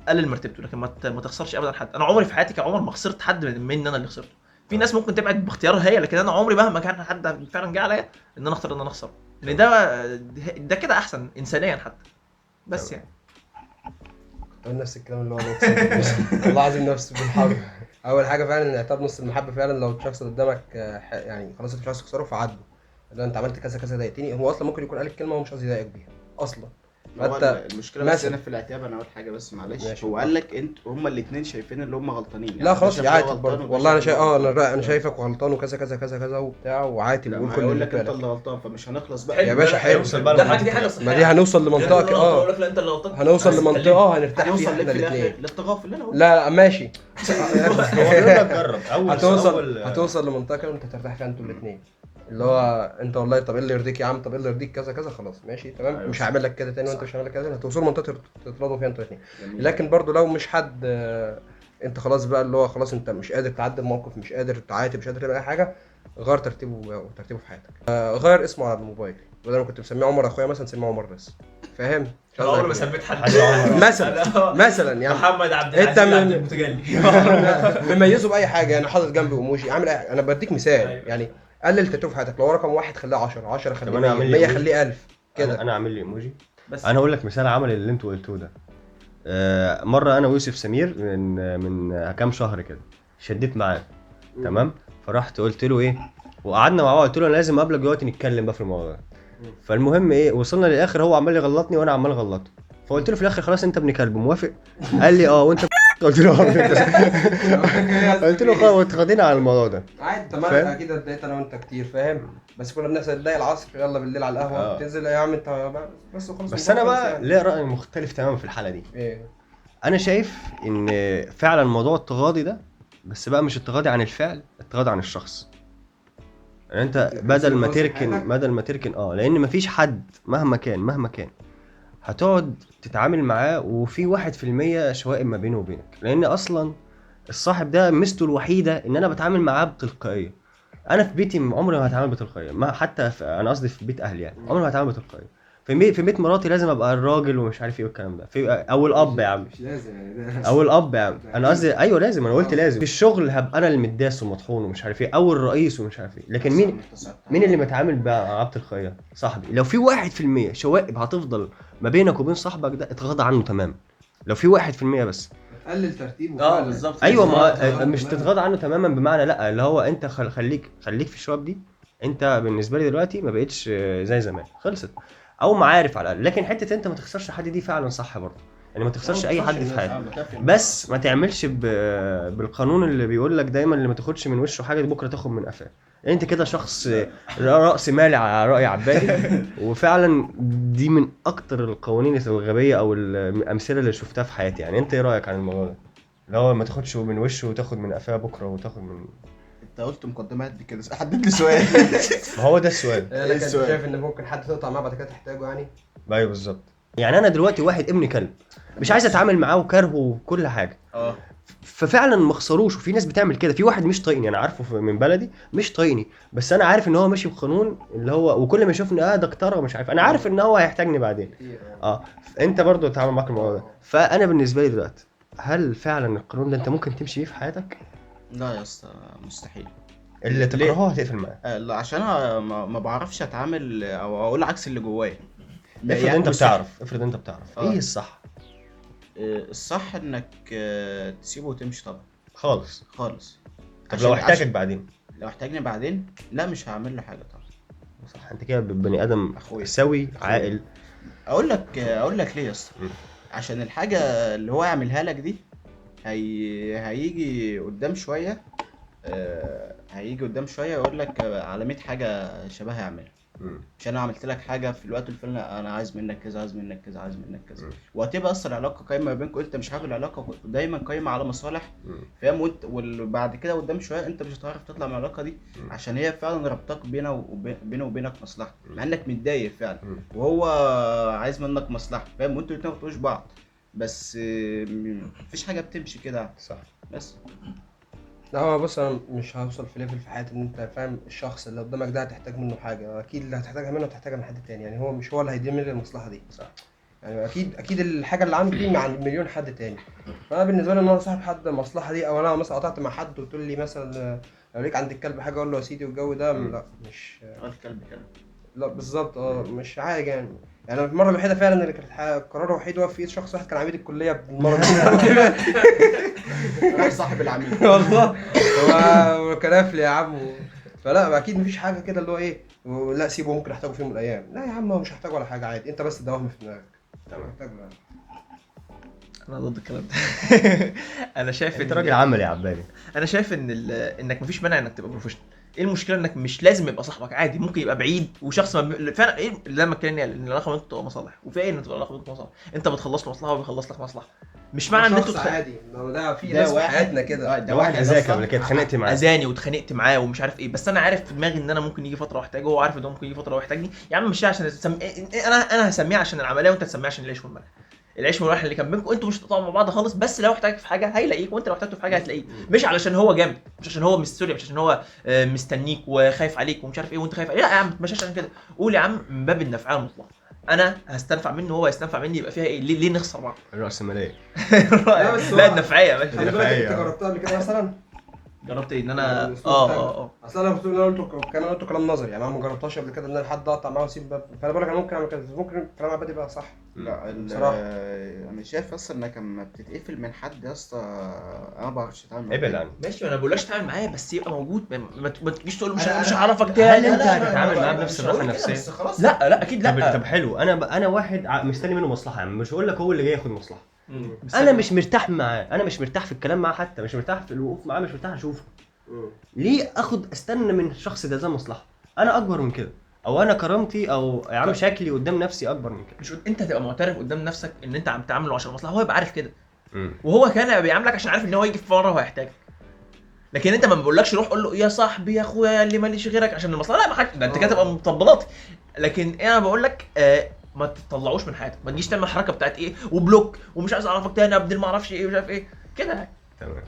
قلل مرتبته. لكن ما تخسرش ابدا حد. انا عمري في حياتي كعمر ما خسرت حد من انا اللي خسرته. في ناس ممكن تبعد باختيارها هي، لكن انا عمري مهما كان حد فعلا جه عليا ان انا اختار ان انا اخسر، لان ده كده احسن انسانيا حتى. بس يعني نفس الكلام اللي هو والله العظيم نفس بالحرف. اول حاجه فعلا اعتاب نص المحبه فعلا. لو الشخص اللي قدامك يعني خلاص انت مش عايز تخسره فعدوا، لو انت عملت كذا كذا ضايقتني، هو اصلا ممكن يكون قال الكلمه هو مش قصدي يضايقك بيها اصلا. حتى المشكله بس هنا في العتاب، انا اقول حاجه بس معلش، هو قال لك انت هما الاثنين شايفين اللي هم غلطانين يعني. لا خلاص يعاتب برضه، والله انا شايف انا شايفك غلطان وكذا كذا كذا كذا وبتاع، وعاتب ويقول كل اللي انت اللي غلطان، فمش هنخلص بقى يا باشا. هيوصل بقى ما دي هنوصل لمنطقه يقول لك لا انت اللي غلطان، هنوصل لمنطقه هنرتاح فيها احنا الاثنين للتغافل اللي انا قلته. لا ماشي. جرب اول هتوصل لمنطقه انت ترتاح فيها انتوا الاثنين، اللي هو انت والله طب ايه اللي يرضيك يا عم، طب ايه اللي يرضيك كذا كذا، خلاص ماشي تمام. أيوة. مش هعمل لك كده تاني وانت مش هعمل لك كده تاني، هتوصلوا منطقه تتراضوا فيها انتوا الاثنين. لكن برضو لو مش حد انت خلاص بقى اللي هو خلاص انت مش قادر تعدي الموقف، مش قادر تعاتب، مش قادر تعمل اي حاجه، غير ترتيبه في حياتك. غير اسمه على الموبايل، بدل ما كنت مسميه عمر اخويا مثلا سميه عمر بس، فاهم؟ انا عمري ما سميت حد حد عمره. مثلا يعني محمد عبد أنت العزيز من- عبد المتجلي. بيميزه باي حاجه يعني، حاطط جنبه ايموجي، عامل اي، انا بديك مثال أيوة. يعني. قلل تاتو في حياتك، لو هو رقم 1 خليه 10، 10 خليه طب أنا 100، أعمل لي 100 إيموجي؟ خليه 1000 كده. انا اعمل لي ايموجي. بس انا اقول لك مثال عمل اللي انتوا قلتوه ده. مره انا ويوسف سمير من كام شهر كده شديت معاه، تمام، فرحت قلت له ايه، وقعدنا مع بعض، قلت له انا لازم اقابلك دلوقتي نتكلم بقى في الموضوع ده. فالمهم ايه، وصلنا للاخر هو عمال يغلطني وانا عمال اغلطه، فقلت له في الاخر خلاص انت ابن كلب موافق؟ قال لي اه وانت قلت له قلت له خلاص اتغدينا على الموضوع ده. عادي فاهم؟ تمام. اكيد اتضايقت انا وانت كتير، فاهم، بس كنا بنحصل نتضايق العصر، يلا بالليل على القهوه تنزل يا عم انت بس وخلاص. بس انا الموضوع بقى خلص يعني. ليا راي مختلف تماما في الحاله دي. ايه انا شايف ان فعلا موضوع التغاضي ده، بس بقى مش التغاضي عن الفعل، التغاضي عن الشخص. يعني انت بدل ما تركن لان مفيش حد مهما كان هتقعد تتعامل معاه وفي 1% شوائب ما بينه وبينك، لان اصلا الصاحب ده ميزته الوحيده ان انا بتعامل معاه بتلقائيه. انا في بيتي عمري ما هتعامل بتلقائيه، ما حتى انا قصدي في بيت اهلي يعني عمري ما هتعامل بتلقائيه. في بيت مراتي لازم ابقى الراجل ومش عارف ايه والكلام ده، او الاب يا عم، مش لازم يعني او الاب يا عم، انا قصدي ايوه لازم، انا قلت لازم. في الشغل هبقى انا المداس ومطحون ومش عارف ايه، او الرئيس ومش عارف ايه، لكن مين اللي متعامل بقى عبد الخير؟ صاحبي. لو في 1% شوائب هتفضل ما بينك وبين صاحبك ده، اتغاضى عنه تمام. لو في 1% بس قلل ترتيبه اه فعلا. بالظبط. ايوه، ما تمام. مش تتغاضى عنه تماما بمعنى لا، اللي هو انت خليك في الشواب دي، انت بالنسبه لي دلوقتي ما بقتش زي زمان، خلصت، او معارف على الاقل. لكن حته انت ما تخسرش حد دي فعلا صح برضه، يعني ما تخسرش اي حد في حياتك، بس ما تعملش بالقانون اللي بيقول لك دايما اللي ما تاخدش من وشه حاجه بكره تاخد من قفاه. انت كده شخص راس مالي على راي عبادي. وفعلا دي من اكتر القوانين الغبيه او الامثله اللي شفتها في حياتي. يعني انت ايه رايك عن الموضوع ده، اللي هو ما تاخدش من وشه وتاخد من قفاه بكره وتاخد من... انت قلت مقدمات دي كده، حدد لي سؤال. ما هو ده السؤال. لكن انت السؤال. شايف ان ممكن حد تقطع معاه بعد كده تحتاجه يعني؟ ايوه بالظبط. يعني انا دلوقتي واحد ابن كلب مش عايز اتعامل معاه وكارهه وكل حاجه، اه ففعلا ما اخسروش. وفي ناس بتعمل كده، في واحد مش طايقني انا عارفه من بلدي مش طايقني، بس انا عارف ان هو ماشي بقانون اللي هو، وكل ما يشوفني ده دكتوره مش عارف، انا عارف ان هو هيحتاجني بعدين. انت برضو تتعامل معاك الموضوع ده. فانا بالنسبه لي دلوقتي، هل فعلا القانون ده انت ممكن تمشي فيه في حياتك؟ لا يا اسطى مستحيل. اللي تكرهه هتقفل معاه. لا عشان انا ما بعرفش اتعامل او اقول عكس اللي جوايا. افرض انت بتعرف ايه الصح. الصح انك تسيبه وتمشي طبعا خالص. طب عشان لو احتاجك بعدين؟ لو احتاجني بعدين لا مش هعمل له حاجه طبعا. صح، انت كده بني ادم أخويا. سوي عاقل. اقول لك ليه يا اسطى؟ عشان الحاجه اللي هو يعملها لك دي هيجي قدام شويه، يقول لك على 100 حاجه شبهها يعملها. عشان انا عملت لك حاجه في الوقت الفلاني، انا عايز منك كذا، عايز منك كذا، عايز منك كذا، وهتبقى اصلا العلاقه قايمه ما بينكم. انت مش حابب العلاقه دايما قايمه على مصالح، فاهم؟ وانت وبعد كده قدام شويه انت مش هتعرف تطلع من العلاقه دي، عشان هي فعلا ربطك بينه وبينك مصلحه، مع انك متضايق فعلا وهو عايز منك مصلحه، فاهم؟ وانتوا الاتنين ما بتقولوش بعض، بس مفيش حاجه بتمشي كده. صح. بس لا هو بص، انا مش هوصل في ليفل في حياتي ان انت فاهم الشخص اللي قدامك ده هتحتاج منه حاجه، اكيد اللي هتحتاجها منه هتحتاجها من حد تاني، يعني هو مش هو اللي هيدير لي المصلحه دي. صح. يعني اكيد الحاجه اللي عندي دي مع مليون حد تاني. فانا بالنسبه لي ان انا صاحب حد المصلحه دي، او انا مثلا قطعت مع حد وتقول لي مثلا لو ليك عند الكلب حاجه اقول له يا سيدي والجو ده، لا مش الكلب كده. لا بالظبط مش حاجه يعني. يعني المره الوحيده فعلا اللي كانت القرار الوحيد واقف في ايد شخص واحد كان عميد الكليه بالمره انا صاحب العميل والله هو كنافلي يا عم فلا اكيد مفيش حاجه كده اللي هو ايه لا سيبه ممكن احتاجه في يوم من الايام. لا يا عم هو مش هحتاجه ولا حاجه، عادي، انت بس دوام في دماغك. تمام. انا ضد الكلام ده. انا شايف انت راجل عملي يا عبالي. انا شايف ان انك مفيش مانع انك تبقى بروفيشنال. ايه المشكله انك مش لازم يبقى صاحبك، عادي ممكن يبقى بعيد وشخص فعلا ايه لما كان ان العلاقه بينكم تبقى مصالح، وفي ايه ان تبقى العلاقه بينكم مصالح، انت بتخلص له مصلحه وهو بيخلص لك مصلحه، مش معنى ان انتوا عادي ده في ناس في حياتنا كده. ده واحد اذاك قبل كده اتخانقت معاه، اذاني واتخانقت معاه ومش عارف ايه، بس انا عارف في دماغي ان انا ممكن يجي فتره واحتاجه، وهو عارف ان هو ممكن يجي فتره واحتاجني. يا عم مش عشان انا هسميها عشان العمليه وانت تسميها عشان العيش والملح. العيش والملح اللي كان بينكم انتوا مش هتقطعوا مع بعض خالص، بس لو احتاجك في حاجه هيلاقيك، وانت لو احتاجته في حاجه هتلاقيه، مش علشان هو جامد، مش عشان هو مستوري، مش عشان هو مستنيك وخايف عليك ومش عارف ايه وانت خايف عليه. لا يا عم مش عشان كده، قول يا عم من باب النفعيه المطلقه. انا هستنفع منه وهو هيستنفع مني، يبقى فيها ايه؟ ليه نخسر بعض؟ الرأسمالية. لا، بس لا هو- النفعيه ماشي. خلي بالك انت جربتها قبل كده مثلا؟ جربت ايه؟ ان يعني انا الأسلوب بتاعك. اصل انا بقول انا قلت كلام نظري، يعني انا ما جربتهاش قبل كده ان انا حد اقطع معاه واسيب باب، فانا بقول لك انا ممكن اعمل كده، ممكن كلام عبادي بقى صح. لا بصراحة. انا شايف اصلا انك لما بتتقفل من حد يا اسطى انا ما بعرفش اتعامل معاه. ابعد عنه. ماشي، انا بقولكش تعمل معايا، بس يبقى موجود، ما تجيش تقول له مش أنا- مش هعرفك تاني. هل انت لا، لا، هتتعامل لا، معاه لا، بنفس مش هقول الراحة كده، النفسية؟ بس خلاص. لا اكيد لا. طب حلو، انا واحد مستني منه مصلحة يا عم، مش هقول لك هو اللي جاي ياخد مصلحة. بس انا مش مرتاح معاه، انا مش مرتاح في الكلام معاه، حتى مش مرتاح في الوقوف معاه، مش مرتاح اشوفه. ليه استنى من الشخص ده زي مصلحة؟ انا اكبر من كده، او انا كرامتي او يا عم شكلي قدام نفسي اكبر من كده. مش انت تبقى معترف قدام نفسك ان انت عم تعامله عشان مصلحه، هو يبقى عارف كده، مم. وهو كان بيعاملك عشان عارف ان هو يجي في مره وهيحتاجك. لكن انت ما بقولكش روح قول له يا صاحبي يا اخويا يا اللي ماليش غيرك عشان المصلحه، لا ما حد ده، انت كده تبقى مطبلاتي. لكن انا بقول لك ما تطلعوش من حياتك، ما تجيش تعمل حركه بتاعت ايه وبلوك ومش عايز اعرفك تاني ابدل ما اعرفش ايه ومش عارف ايه كده. تمام.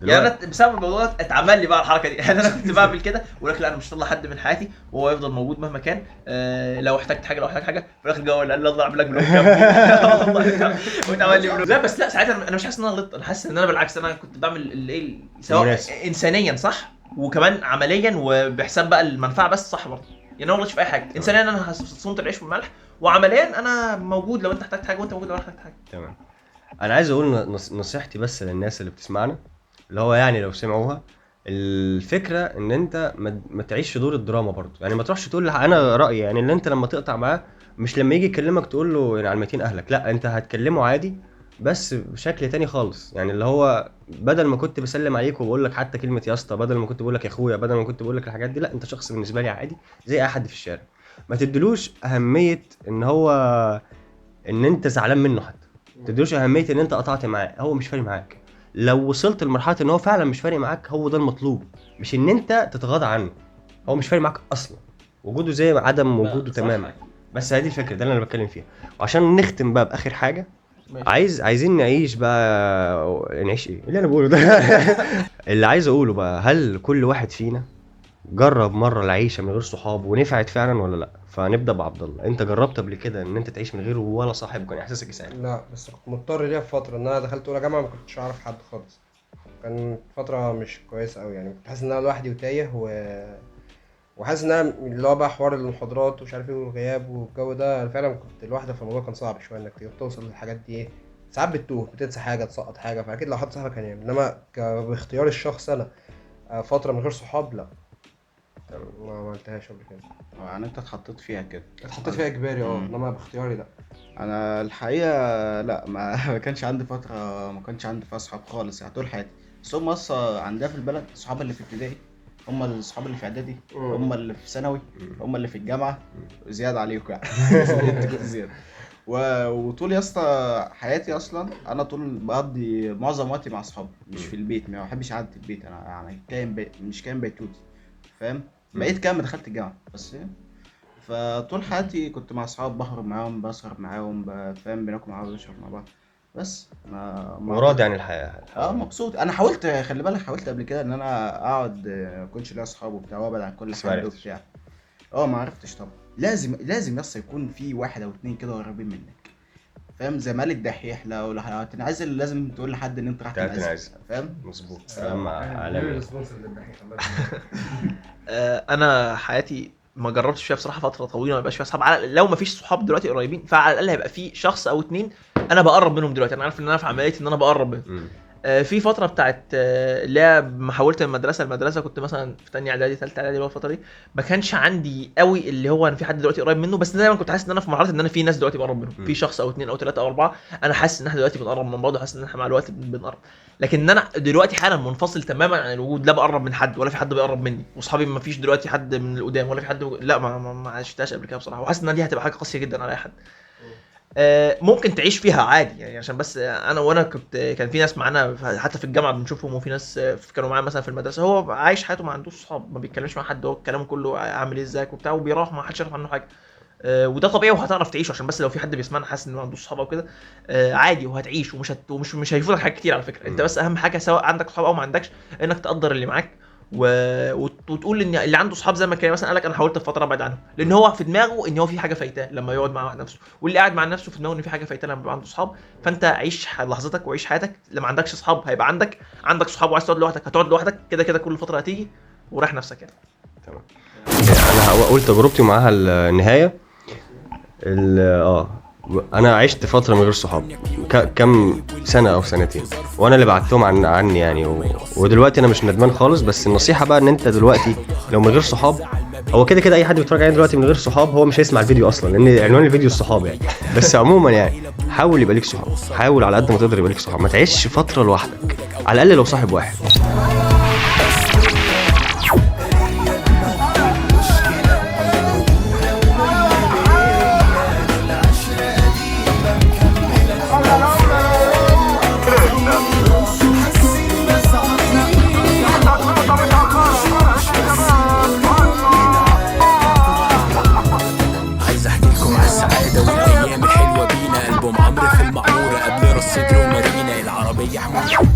يعني انا بسبب الموضوع ده اتعمل لي بقى الحركه دي. يعني انا كنت بعمل كده ولكن لا، انا مش هطلع حد من حياتي وهو يفضل موجود مهما كان. لو احتجت حاجه في الاخر جه قال الله اعمل لك بلوك واتعمل لي بلوك. لا بس لا، ساعتها انا مش حاسس ان انا غلطت، انا حاسس ان انا بالعكس انا كنت بعمل الايه سواء المناسب. انسانيا صح وكمان عمليا وبحساب بقى المنفعه بس صح برضه. يعني انا ما غلطتش في اي حاجه، انسانيا انا صنت العيش والملح، وعمليا انا موجود لو انت احتجت حاجه وانت موجود لو انا احتجت حاجه. تمام. انا عايز اقول نصيحتي بس للناس اللي بتسمعنا، اللي هو يعني لو سمعوها، الفكره ان انت ما تعيش في دور الدراما برضه. يعني ما تروحش تقول انا رايي، يعني اللي انت لما تقطع معاه مش لما يجي يكلمك تقول له يعني على 200 اهلك، لا انت هتكلمه عادي بس بشكل تاني خالص. يعني اللي هو بدل ما كنت بسلم عليك وبقول لك حتى كلمه يا اسطى، بدل ما كنت بقول لك يا اخويا، بدل ما كنت بقول لك الحاجات دي، لا انت شخص بالنسبه لي عادي زي اي حد في الشارع. ما تدلوش اهميه ان هو ان انت زعلان منه، حتى ما تدلوش اهميه ان انت قطعت معاه، هو مش فارق معاك. لو وصلت لمرحله ان هو فعلا مش فارق معاك، هو ده المطلوب، مش ان انت تتغاضى عنه. هو مش فارق معاك اصلا، وجوده زي عدم وجوده تماما. بس هذه الفكره، ده اللي انا بتكلم فيها. وعشان نختم بقى باخر حاجه، عايزين نعيش بقى، نعيش ايه اللي انا بقوله ده؟ اللي عايز اقوله بقى، هل كل واحد فينا جرب مره العيشه من غير صحاب ونفعت فعلا ولا لا؟ فنبدا بعبد الله. انت جربت قبل كده ان انت تعيش من غير ولا صاحب؟ كان احساسك ايه ساعتها؟ لا، بس كنت مضطر ليها في فتره، ان انا دخلت اولى جامعه ما كنتش اعرف حد خالص، كان فتره مش كويسه قوي، يعني كنت حاسس ان انا لوحدي وتايه وحاسس ان انا اللي هو بقى حوار المحاضرات ومش عارف ايه والغياب والجو ده، انا فعلا كنت لوحدي في الموضوع، كان صعب شويه انك توصل للحاجات دي. ايه ساعات بتتوه، بتنسى حاجه، تسقط حاجه، فاكيد لو حد صاحبك هيعمل، انما باختيار الشخص انا فتره من غير صحاب لا، ما عملتهاش قبل كده. يعني انت اتحطيت فيها كده. اتحطيت فيها اجباري انما باختياري لا. انا الحقيقه لا، ما كانش عندي فتره ما كانش عندي فيها اصحاب خالص يعني طول حياتي. بس هم اصلا عندها في البلد الصحاب اللي في ابتدائي هم الصحاب اللي في اعدادي هم اللي في ثانوي هم اللي في الجامعه، زياده عليكم يعني. زياده. وطول يا اسطى حياتي اصلا انا طول بقضي معظم وقتي مع اصحابي، مش في البيت. ما بحبش قعده البيت، انا يعني مش كائن بيتوتي، فاهم؟ بقيت كام دخلت الجامعه بس. فطول حياتي كنت مع اصحاب، بخرج معاهم، بسهر معاهم، فاهم، بناكل مع بعض، بنشرب مع بعض، بس ما راضي عن الحياه. مبسوط. انا حاولت، خلي بالك، حاولت قبل كده ان انا اقعد ما اكونش ليا اصحاب وبتاع وابعد عن كل بس ما حد عرفتش. وبتاع. ما عرفتش طبعا. لازم بس يكون في واحد او اتنين كده قريبين منك، فاهم؟ زي مال الدحيح، لو هتنعزل لازم تقول لحد ان انت راح تنعزل، فاهم؟ مظبوط. كلام عالمي. انا حياتي ما جربتش فيها بصراحه فتره طويله ما يبقاش فيها اصحاب. لو ما فيش صحاب دلوقتي قريبين، فعلى الاقل هيبقى في شخص او اتنين انا بقرب منهم دلوقتي. انا عارف ان انا في عمليه ان انا بقرب منهم. في فتره بتاعت اللي هي ما حولت من مدرسه لمدرسه، كنت مثلا في ثانيه اعدادي ثالثه اعدادي، الفتره دي ما كانش عندي قوي اللي هو انا في حد دلوقتي قريب منه، بس دايما كنت حاسس ان انا في مرحله ان انا في ناس دلوقتي بقرب منهم، في شخص او اتنين او ثلاثه او اربعه انا حاسس ان احنا دلوقتي بنقرب من بعض، وحاسس ان احنا مع الوقت بنقرب. لكن ان انا دلوقتي حالا منفصل تماما عن الوجود، لا بقرب من حد ولا في حد بيقرب مني، واصحابي ما فيش دلوقتي حد من القدام ولا في حد لا ما عشتهاش قبل كده بصراحه، وحاسس ان دي هتبقى حاجه قاسيه جدا على اي حد. ممكن تعيش فيها عادي يعني، عشان بس انا كان في ناس معانا حتى في الجامعه بنشوفهم، وفي ناس كانوا معايا مثلا في المدرسه هو عايش حياته ما عندوش صحاب، ما بيتكلمش مع حد، هو الكلام كله عامل ايه ازيك وبتاع، وبيروح ما حدش يعرف عنه حاجه. وده طبيعي وهتعرف تعيشه، عشان بس لو في حد بيسمعنا حاسس انه ما عندوش صحاب او كده عادي، وهتعيش ومش هيفوتك حاجات كتير على فكره. انت بس اهم حاجه سواء عندك صحاب او ما عندكش، انك تقدر اللي معاك وتقول ان اللي عنده صحاب زي ما كان مثلا قال لك انا حاولت في فتره ابعد عنهم، لان هو في دماغه ان هو في حاجه فايتاه لما يقعد مع نفسه، واللي قاعد مع نفسه في دماغه ان في حاجه فايتاه لما يبقى عنده صحاب. فانت عيش لحظتك وعيش حياتك. لما عندكش صحاب هيبقى عندك صحاب، وعايز تقعد لوحدك هتقعد لوحدك، كده كده كل فتره هتيجي، وراح نفسك يعني. انا هقول تجربتي معاها النهايه. انا عشت فتره من غير صحاب، كم سنه او سنتين، وانا اللي بعدتهم عني يعني ودلوقتي انا مش ندمان خالص. بس النصيحه بقى ان انت دلوقتي لو من غير صحاب، هو كده كده اي حد بيتفرج علينا دلوقتي من غير صحاب هو مش هيسمع الفيديو اصلا، لان عنوان الفيديو الصحاب يعني. بس عموما يعني حاول يبقى ليك صحاب، حاول على قد ما تقدر يبقى ليك صحاب، ما تعيش فتره لوحدك، على الاقل لو صاحب واحد. في المعمورة قبل راس صدر ومارينا العربية حمولة